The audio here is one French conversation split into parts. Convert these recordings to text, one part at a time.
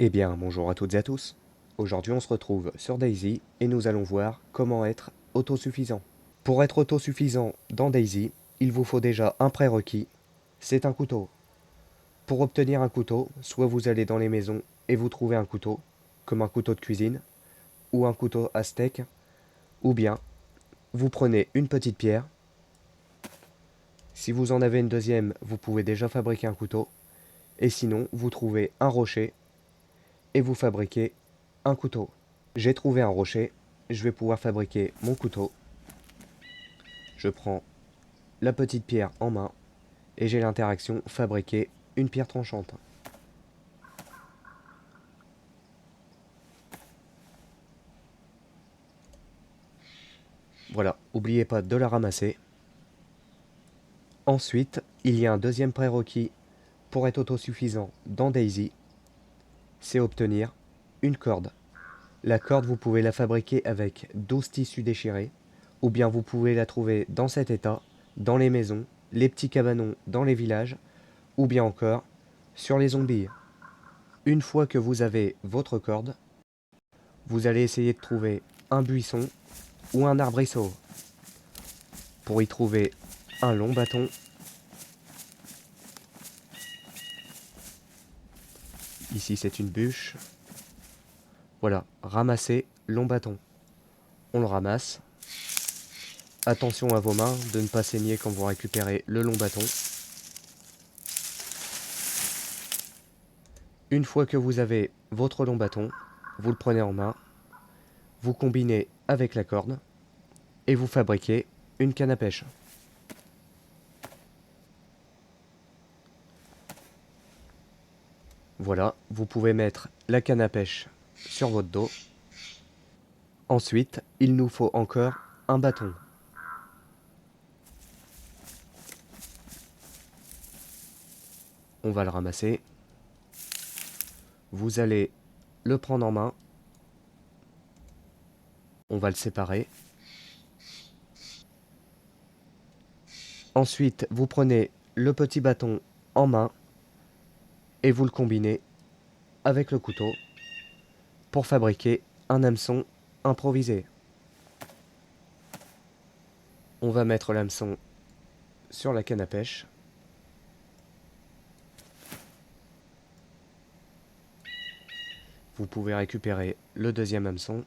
Eh bien, bonjour à toutes et à tous. Aujourd'hui, on se retrouve sur Daisy et nous allons voir comment être autosuffisant. Pour être autosuffisant dans Daisy, il vous faut déjà un prérequis, c'est un couteau. Pour obtenir un couteau, soit vous allez dans les maisons et vous trouvez un couteau, comme un couteau de cuisine, ou un couteau à steak, ou bien vous prenez une petite pierre. Si vous en avez une deuxième, vous pouvez déjà fabriquer un couteau, et sinon, vous trouvez un rocher et vous fabriquez un couteau. J'ai trouvé un rocher, je vais pouvoir fabriquer mon couteau. Je prends la petite pierre en main et j'ai l'interaction fabriquer une pierre tranchante. Voilà, n'oubliez pas de la ramasser. Ensuite, il y a un deuxième prérequis pour être autosuffisant dans Daisy, c'est obtenir une corde. La corde, vous pouvez la fabriquer avec 12 tissus déchirés, ou bien vous pouvez la trouver dans cet état, dans les maisons, les petits cabanons dans les villages, ou bien encore sur les zombies. Une fois que vous avez votre corde, vous allez essayer de trouver un buisson ou un arbrisseau. Pour y trouver un long bâton, ici c'est une bûche. Voilà, ramasser long bâton. On le ramasse. Attention à vos mains de ne pas saigner quand vous récupérez le long bâton. Une fois que vous avez votre long bâton, vous le prenez en main, vous combinez avec la corde et vous fabriquez une canne à pêche. Voilà, vous pouvez mettre la canne à pêche sur votre dos. Ensuite, il nous faut encore un bâton. On va le ramasser. Vous allez le prendre en main. On va le séparer. Ensuite, vous prenez le petit bâton en main et vous le combinez avec le couteau pour fabriquer un hameçon improvisé. On va mettre l'hameçon sur la canne à pêche. Vous pouvez récupérer le deuxième hameçon.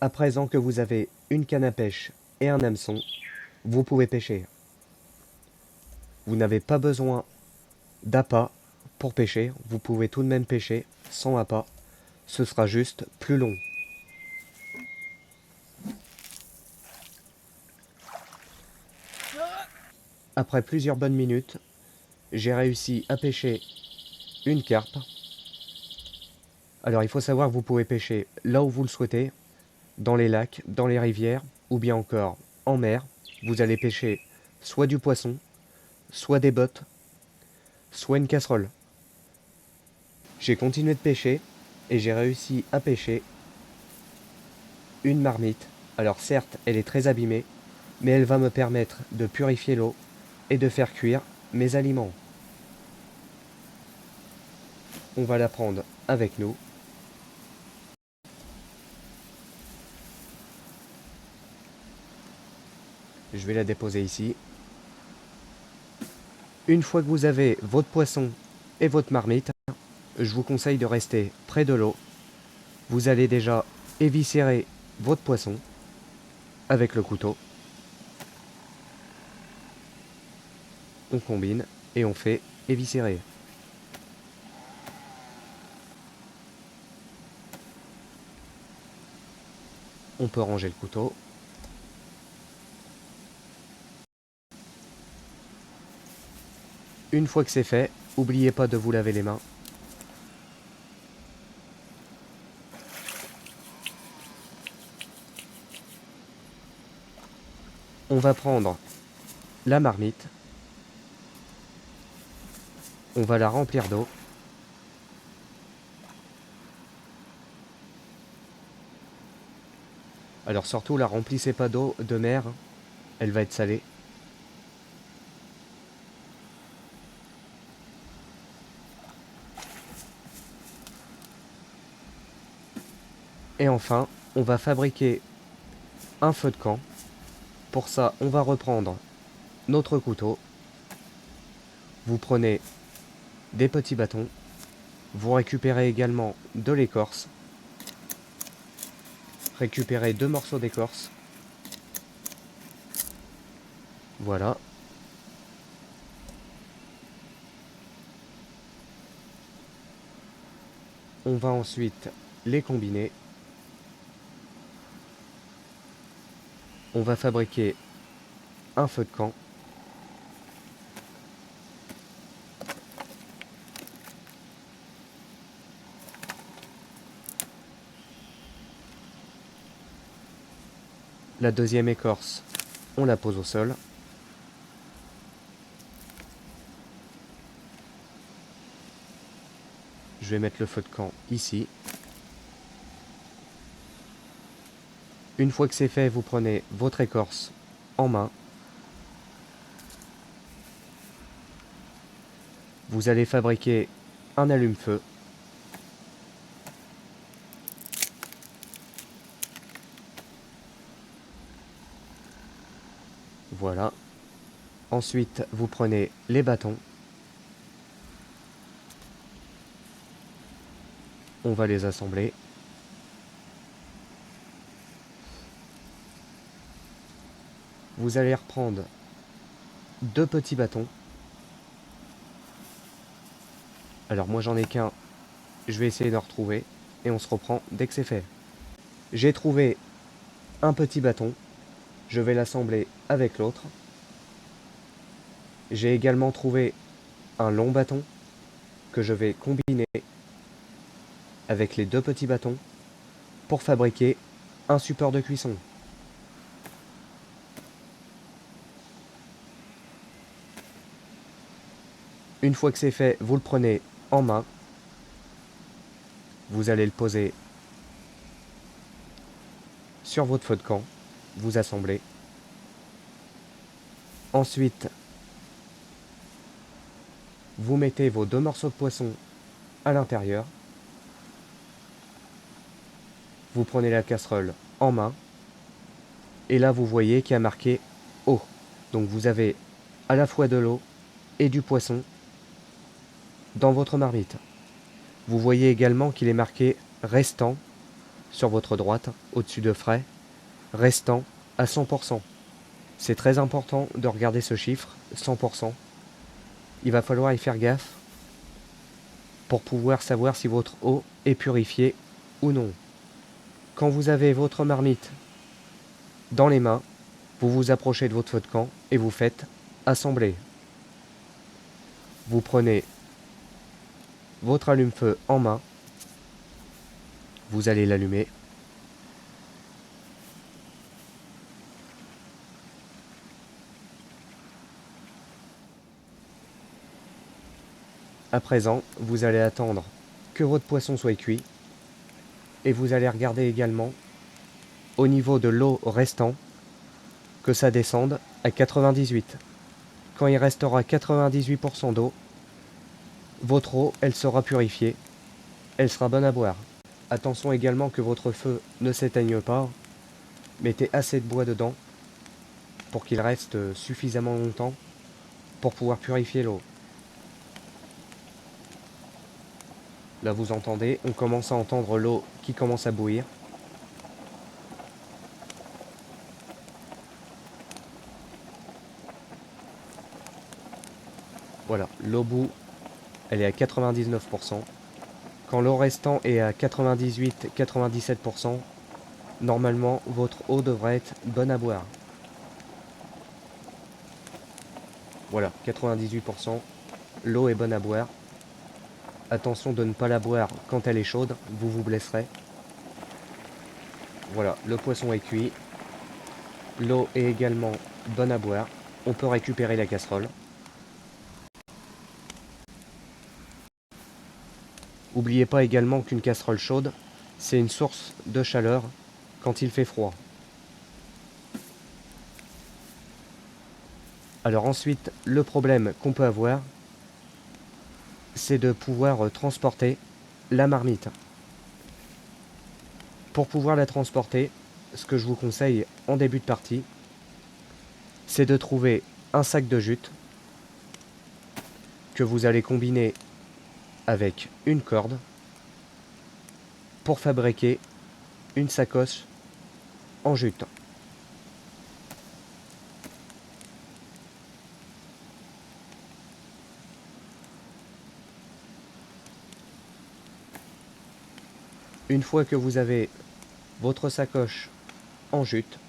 À présent que vous avez une canne à pêche et un hameçon, vous pouvez pêcher. Vous n'avez pas besoin d'appât pour pêcher, vous pouvez tout de même pêcher sans appât, ce sera juste plus long. Après plusieurs bonnes minutes, j'ai réussi à pêcher une carpe. Alors il faut savoir que vous pouvez pêcher là où vous le souhaitez, dans les lacs, dans les rivières, ou bien encore en mer. Vous allez pêcher soit du poisson, soit des bottes, soit une casserole. J'ai continué de pêcher et j'ai réussi à pêcher une marmite. Alors certes, elle est très abîmée, mais elle va me permettre de purifier l'eau et de faire cuire mes aliments. On va la prendre avec nous. Je vais la déposer ici. Une fois que vous avez votre poisson et votre marmite, je vous conseille de rester près de l'eau. Vous allez déjà éviscérer votre poisson avec le couteau. On combine et on fait éviscérer. On peut ranger le couteau. Une fois que c'est fait, n'oubliez pas de vous laver les mains. On va prendre la marmite. On va la remplir d'eau. Alors surtout, la remplissez pas d'eau de mer, elle va être salée. Et enfin, on va fabriquer un feu de camp. Pour ça, on va reprendre notre couteau. Vous prenez des petits bâtons. Vous récupérez également de l'écorce. Récupérez 2 morceaux d'écorce. Voilà. On va ensuite les combiner. On va fabriquer un feu de camp. La deuxième écorce, on la pose au sol. Je vais mettre le feu de camp ici. Une fois que c'est fait, vous prenez votre écorce en main. Vous allez fabriquer un allume-feu. Voilà. Ensuite, vous prenez les bâtons. On va les assembler. Vous allez reprendre 2 petits bâtons. Alors moi j'en ai qu'un. Je vais essayer d'en retrouver. Et on se reprend dès que c'est fait. J'ai trouvé un petit bâton. Je vais l'assembler avec l'autre. J'ai également trouvé un long bâton que je vais combiner avec les 2 petits bâtons pour fabriquer un support de cuisson. Une fois que c'est fait, vous le prenez en main. Vous allez le poser sur votre feu de camp. Vous assemblez. Ensuite, vous mettez vos 2 morceaux de poisson à l'intérieur. Vous prenez la casserole en main. Et là, vous voyez qu'il y a marqué eau. Donc vous avez à la fois de l'eau et du poisson dans votre marmite. Vous voyez également qu'il est marqué restant sur votre droite, au-dessus de frais, restant à 100%. C'est très important de regarder ce chiffre, 100%. Il va falloir y faire gaffe pour pouvoir savoir si votre eau est purifiée ou non. Quand vous avez votre marmite dans les mains, vous vous approchez de votre feu de camp et vous faites assembler. Vous prenez votre allume-feu en main, vous allez l'allumer. À présent, vous allez attendre que votre poisson soit cuit et vous allez regarder également au niveau de l'eau restant que ça descende à 98. Quand il restera 98% d'eau, votre eau, elle sera purifiée, elle sera bonne à boire. Attention également que votre feu ne s'éteigne pas. Mettez assez de bois dedans pour qu'il reste suffisamment longtemps pour pouvoir purifier l'eau. Là vous entendez, on commence à entendre l'eau qui commence à bouillir. Voilà, l'eau bout, elle est à 99%. Quand l'eau restant est à 98-97%, normalement votre eau devrait être bonne à boire. Voilà, 98%, l'eau est bonne à boire. Attention de ne pas la boire quand elle est chaude, vous vous blesserez. Voilà, le poisson est cuit. L'eau est également bonne à boire. On peut récupérer la casserole. N'oubliez pas également qu'une casserole chaude, c'est une source de chaleur quand il fait froid. Alors ensuite, le problème qu'on peut avoir, c'est de pouvoir transporter la marmite. Pour pouvoir la transporter, ce que je vous conseille en début de partie, c'est de trouver un sac de jute que vous allez combiner avec une corde pour fabriquer une sacoche en jute. Une fois que vous avez votre sacoche en jute,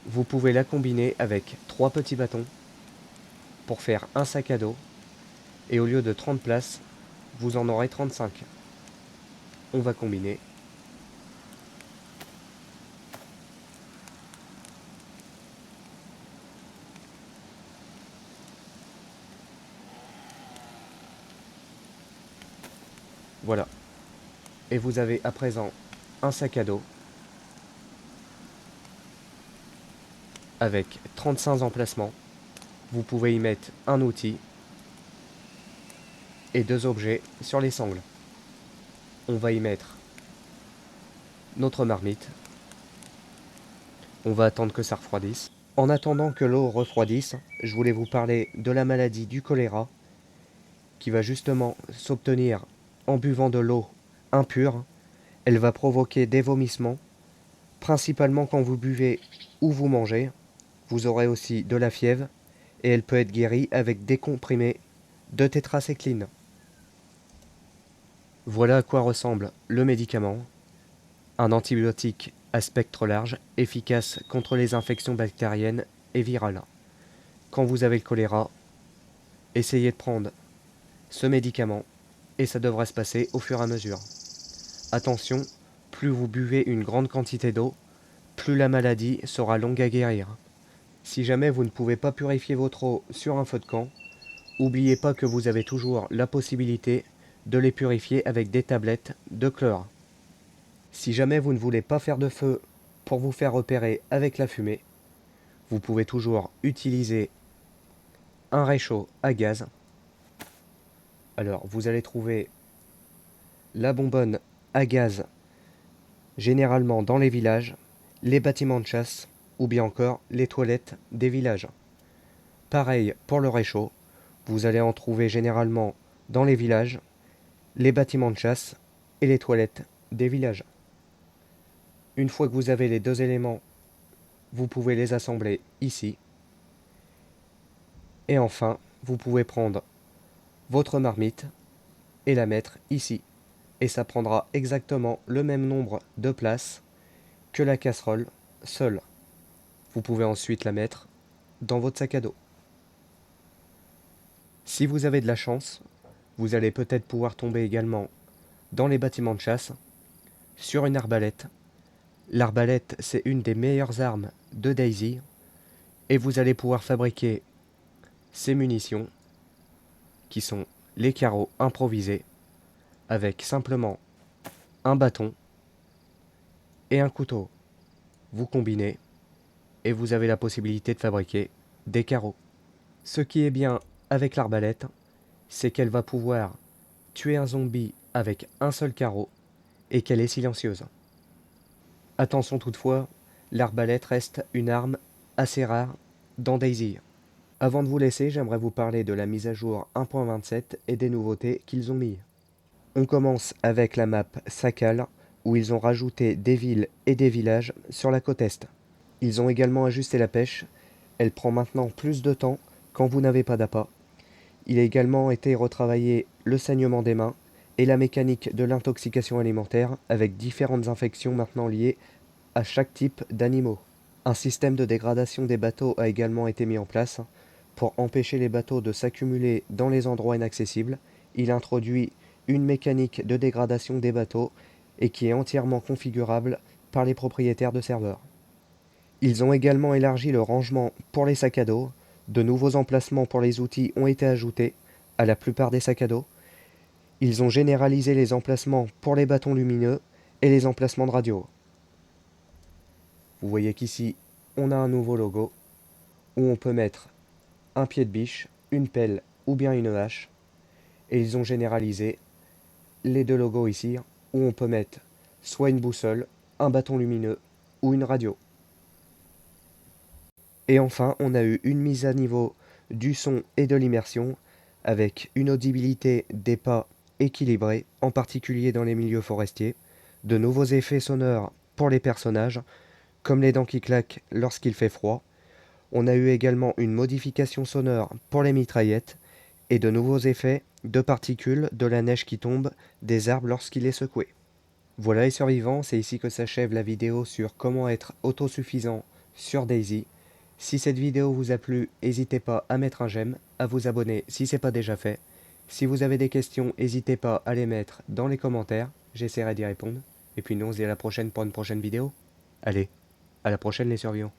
vous pouvez la combiner avec 3 petits bâtons pour faire un sac à dos, et au lieu de 30 places, vous en aurez 35. On va combiner. Voilà. Et vous avez à présent un sac à dos avec 35 emplacements. Vous pouvez y mettre un outil et 2 objets sur les sangles. On va y mettre notre marmite. On va attendre que ça refroidisse. En attendant que l'eau refroidisse, je voulais vous parler de la maladie du choléra qui va justement s'obtenir en buvant de l'eau impure. Elle va provoquer des vomissements, principalement quand vous buvez ou vous mangez. Vous aurez aussi de la fièvre et elle peut être guérie avec des comprimés de tétracycline. Voilà à quoi ressemble le médicament. Un antibiotique à spectre large, efficace contre les infections bactériennes et virales. Quand vous avez le choléra, essayez de prendre ce médicament et ça devrait se passer au fur et à mesure. Attention, plus vous buvez une grande quantité d'eau, plus la maladie sera longue à guérir. Si jamais vous ne pouvez pas purifier votre eau sur un feu de camp, n'oubliez pas que vous avez toujours la possibilité de les purifier avec des tablettes de chlore. Si jamais vous ne voulez pas faire de feu pour vous faire repérer avec la fumée, vous pouvez toujours utiliser un réchaud à gaz. Alors vous allez trouver la bonbonne à gaz généralement dans les villages, les bâtiments de chasse ou bien encore les toilettes des villages. Pareil pour le réchaud, vous allez en trouver généralement dans les villages, les bâtiments de chasse et les toilettes des villages. Une fois que vous avez les 2 éléments, vous pouvez les assembler ici. Et enfin, vous pouvez prendre votre marmite et la mettre ici. Et ça prendra exactement le même nombre de places que la casserole seule. Vous pouvez ensuite la mettre dans votre sac à dos. Si vous avez de la chance, vous allez peut-être pouvoir tomber également dans les bâtiments de chasse sur une arbalète. L'arbalète, c'est une des meilleures armes de DayZ et vous allez pouvoir fabriquer ces munitions qui sont les carreaux improvisés avec simplement un bâton et un couteau. Vous combinez et vous avez la possibilité de fabriquer des carreaux. Ce qui est bien avec l'arbalète, c'est qu'elle va pouvoir tuer un zombie avec un seul carreau et qu'elle est silencieuse. Attention toutefois, l'arbalète reste une arme assez rare dans DayZ. Avant de vous laisser, j'aimerais vous parler de la mise à jour 1.27 et des nouveautés qu'ils ont mis. On commence avec la map Sakal, où ils ont rajouté des villes et des villages sur la côte est. Ils ont également ajusté la pêche, elle prend maintenant plus de temps quand vous n'avez pas d'appât. Il a également été retravaillé le saignement des mains et la mécanique de l'intoxication alimentaire avec différentes infections maintenant liées à chaque type d'animaux. Un système de dégradation des bateaux a également été mis en place pour empêcher les bateaux de s'accumuler dans les endroits inaccessibles. Il introduit une mécanique de dégradation des bateaux et qui est entièrement configurable par les propriétaires de serveurs. Ils ont également élargi le rangement pour les sacs à dos. De nouveaux emplacements pour les outils ont été ajoutés à la plupart des sacs à dos. Ils ont généralisé les emplacements pour les bâtons lumineux et les emplacements de radio. Vous voyez qu'ici, on a un nouveau logo où on peut mettre un pied de biche, une pelle ou bien une hache. Et ils ont généralisé les 2 logos ici où on peut mettre soit une boussole, un bâton lumineux ou une radio. Et enfin, on a eu une mise à niveau du son et de l'immersion avec une audibilité des pas équilibrée, en particulier dans les milieux forestiers, de nouveaux effets sonores pour les personnages, comme les dents qui claquent lorsqu'il fait froid. On a eu également une modification sonore pour les mitraillettes et de nouveaux effets de particules, de la neige qui tombe, des arbres lorsqu'il est secoué. Voilà les survivants, c'est ici que s'achève la vidéo sur comment être autosuffisant sur DayZ. Si cette vidéo vous a plu, n'hésitez pas à mettre un j'aime, à vous abonner si ce n'est pas déjà fait. Si vous avez des questions, n'hésitez pas à les mettre dans les commentaires, j'essaierai d'y répondre. Et puis nous on se dit à la prochaine pour une prochaine vidéo. Allez, à la prochaine les survivants.